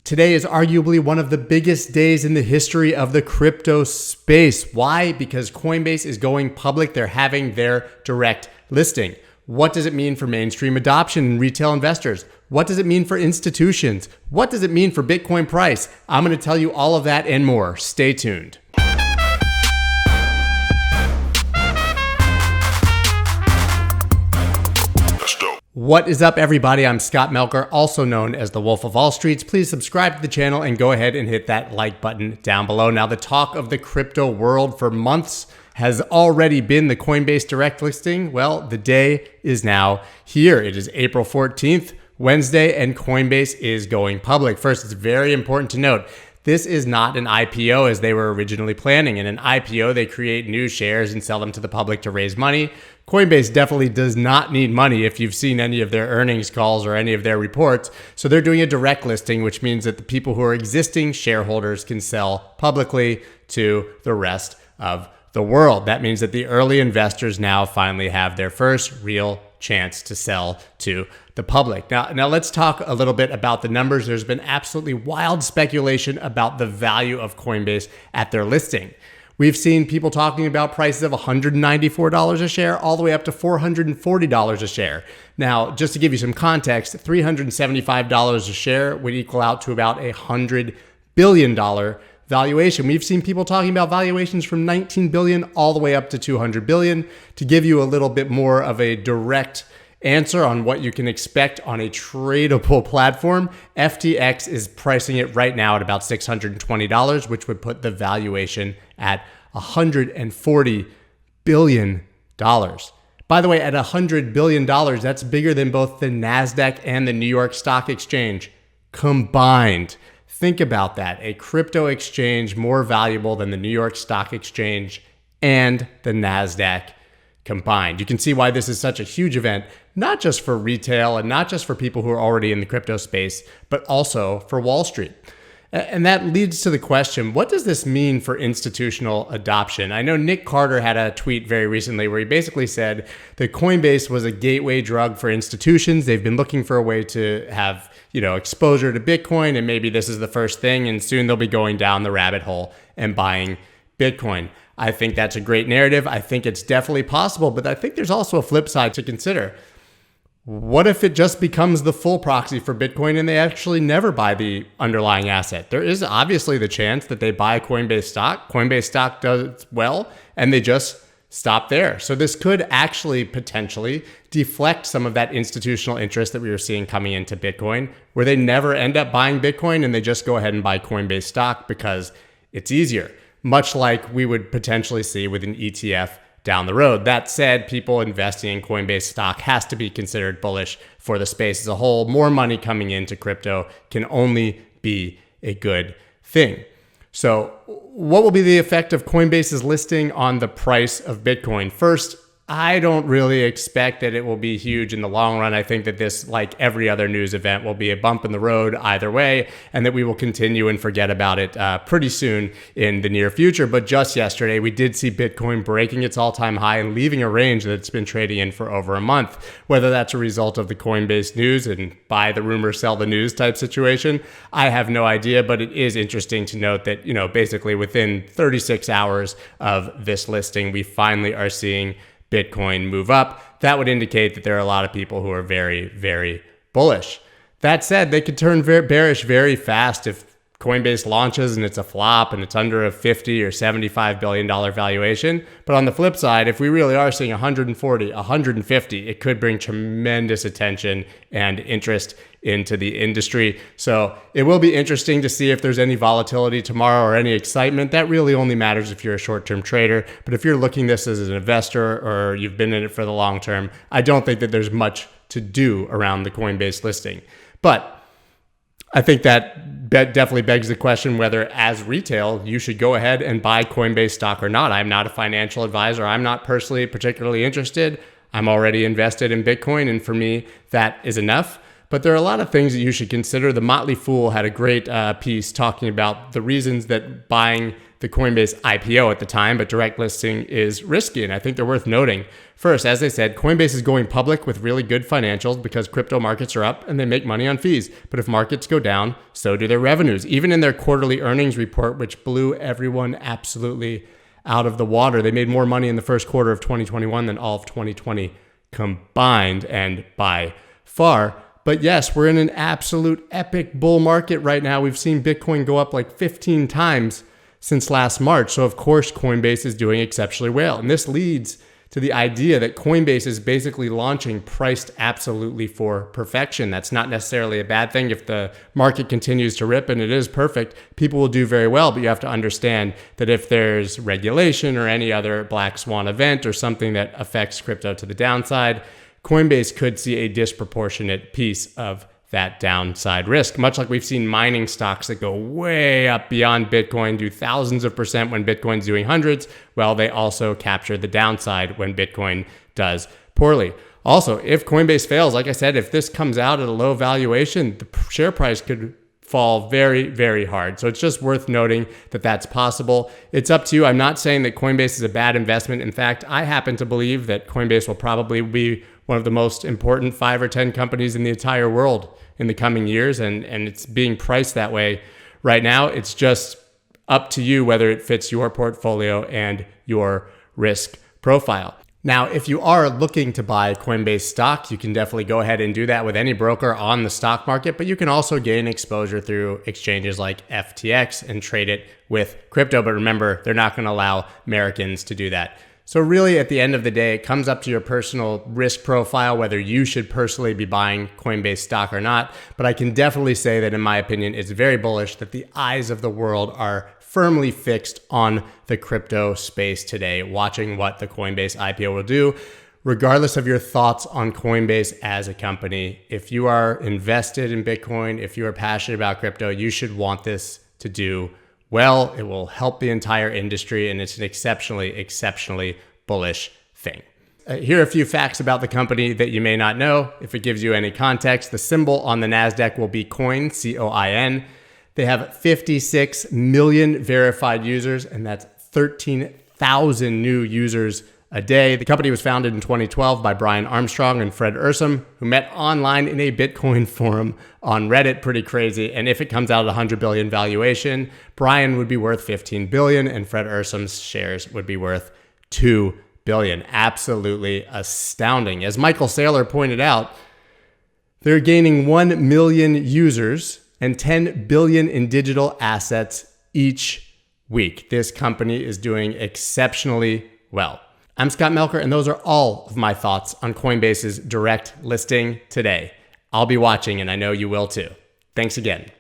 Today is arguably one of the biggest days in the history of the crypto space. Why? Because Coinbase is going public. They're having their direct listing. What does it mean for mainstream adoption and retail investors? What does it mean for institutions? What does it mean for Bitcoin price? I'm going to tell you all of that and more. Stay tuned. What is up, everybody? I'm Scott Melker, also known as the Wolf of All Streets. Please subscribe to the channel and go ahead and hit that like button down below. Now, the talk of the crypto world for months has already been the Coinbase direct listing. Well, the day is now here. It is April 14th, Wednesday, and Coinbase is going public. First, it's very important to note, this is not an IPO as they were originally planning. In an IPO, they create new shares and sell them to the public to raise money. Coinbase definitely does not need money if you've seen any of their earnings calls or any of their reports. So they're doing a direct listing, which means that the people who are existing shareholders can sell publicly to the rest of the world. That means that the early investors now finally have their first real chance to sell to the public. Now let's talk a little bit about the numbers. There's been absolutely wild speculation about the value of Coinbase at their listing. We've seen people talking about prices of $194 a share all the way up to $440 a share. Now, just to give you some context, $375 a share would equal out to about $100 billion valuation. We've seen people talking about valuations from 19 billion all the way up to 200 billion. To give you a little bit more of a direct answer on what you can expect on a tradable platform, FTX is pricing it right now at about $620, which would put the valuation at $140 billion. By the way, at $100 billion, that's bigger than both the NASDAQ and the New York Stock Exchange combined. Think about that. A crypto exchange more valuable than the New York Stock Exchange and the NASDAQ combined. You can see why this is such a huge event, not just for retail and not just for people who are already in the crypto space, but also for Wall Street. And that leads to the question, what does this mean for institutional adoption? I know Nick Carter had a tweet very recently where he basically said that Coinbase was a gateway drug for institutions. They've been looking for a way to have, exposure to Bitcoin, and maybe this is the first thing, and soon they'll be going down the rabbit hole and buying Bitcoin. I think that's a great narrative. I think it's definitely possible, but I think there's also a flip side to consider. What if it just becomes the full proxy for Bitcoin and they actually never buy the underlying asset? There is obviously the chance that they buy Coinbase stock. Coinbase stock does well, and they just stop there. So this could actually potentially deflect some of that institutional interest that we were seeing coming into Bitcoin, where they never end up buying Bitcoin and they just go ahead and buy Coinbase stock because it's easier, much like we would potentially see with an ETF down the road. That said, people investing in Coinbase stock has to be considered bullish for the space as a whole. More money coming into crypto can only be a good thing. So what will be the effect of Coinbase's listing on the price of Bitcoin? First, I don't really expect that it will be huge in the long run. I think that this, like every other news event, will be a bump in the road either way, and that we will continue and forget about it pretty soon in the near future. But just yesterday, we did see Bitcoin breaking its all-time high and leaving a range that it's been trading in for over a month. Whether that's a result of the Coinbase news and buy the rumor, sell the news type situation, I have no idea, but it is interesting to note that, basically within 36 hours of this listing, we finally are seeing Bitcoin move up. That would indicate that there are a lot of people who are very, very bullish. That said, they could turn bearish very fast if Coinbase launches and it's a flop and it's under a $50 or $75 billion valuation. But on the flip side, if we really are seeing 140, 150, it could bring tremendous attention and interest into the industry. So it will be interesting to see if there's any volatility tomorrow or any excitement. That really only matters if you're a short-term trader. But if you're looking at this as an investor or you've been in it for the long term, I don't think that there's much to do around the Coinbase listing. But I think that definitely begs the question whether as retail, you should go ahead and buy Coinbase stock or not. I'm not a financial advisor. I'm not personally particularly interested. I'm already invested in Bitcoin, and for me, that is enough. But there are a lot of things that you should consider. The Motley Fool had a great piece talking about the reasons that buying the Coinbase IPO at the time, but direct listing is risky, and I think they're worth noting. First, as I said, Coinbase is going public with really good financials because crypto markets are up and they make money on fees. But if markets go down, so do their revenues. Even in their quarterly earnings report, which blew everyone absolutely out of the water, they made more money in the first quarter of 2021 than all of 2020 combined, and by far. But yes, we're in an absolute epic bull market right now. We've seen Bitcoin go up like 15 times since last March. So of course, Coinbase is doing exceptionally well. And this leads to the idea that Coinbase is basically launching priced absolutely for perfection. That's not necessarily a bad thing. If the market continues to rip and it is perfect, people will do very well. But you have to understand that if there's regulation or any other black swan event or something that affects crypto to the downside, Coinbase could see a disproportionate piece of that downside risk, much like we've seen mining stocks that go way up beyond Bitcoin, do thousands of percent when Bitcoin's doing hundreds. Well, they also capture the downside when Bitcoin does poorly. Also, if Coinbase fails, like I said, if this comes out at a low valuation, the share price could fall very, very hard. So it's just worth noting that that's possible. It's up to you. I'm not saying that Coinbase is a bad investment. In fact, I happen to believe that Coinbase will probably be one of the most important 5 or 10 companies in the entire world in the coming years. And it's being priced that way right now. It's just up to you whether it fits your portfolio and your risk profile. Now, if you are looking to buy Coinbase stock, you can definitely go ahead and do that with any broker on the stock market, but you can also gain exposure through exchanges like FTX and trade it with crypto. But remember, they're not going to allow Americans to do that. So really, at the end of the day, it comes up to your personal risk profile, whether you should personally be buying Coinbase stock or not. But I can definitely say that, in my opinion, it's very bullish that the eyes of the world are firmly fixed on the crypto space today, watching what the Coinbase IPO will do. Regardless of your thoughts on Coinbase as a company, if you are invested in Bitcoin, if you are passionate about crypto, you should want this to do well. It will help the entire industry, and it's an exceptionally bullish thing. Here are a few facts about the company that you may not know. If it gives you any context, the symbol on the NASDAQ will be COIN, C-O-I-N. They have 56 million verified users, and that's 13,000 new users a day. The company was founded in 2012 by Brian Armstrong and Fred Ursum, who met online in a Bitcoin forum on Reddit. Pretty crazy. And if it comes out at 100 billion valuation, Brian would be worth 15 billion and Fred Ursum's shares would be worth 2 billion. Absolutely astounding. As Michael Saylor pointed out, they're gaining 1 million users and 10 billion in digital assets each week. This company is doing exceptionally well. I'm Scott Melker, and those are all of my thoughts on Coinbase's direct listing today. I'll be watching, and I know you will too. Thanks again.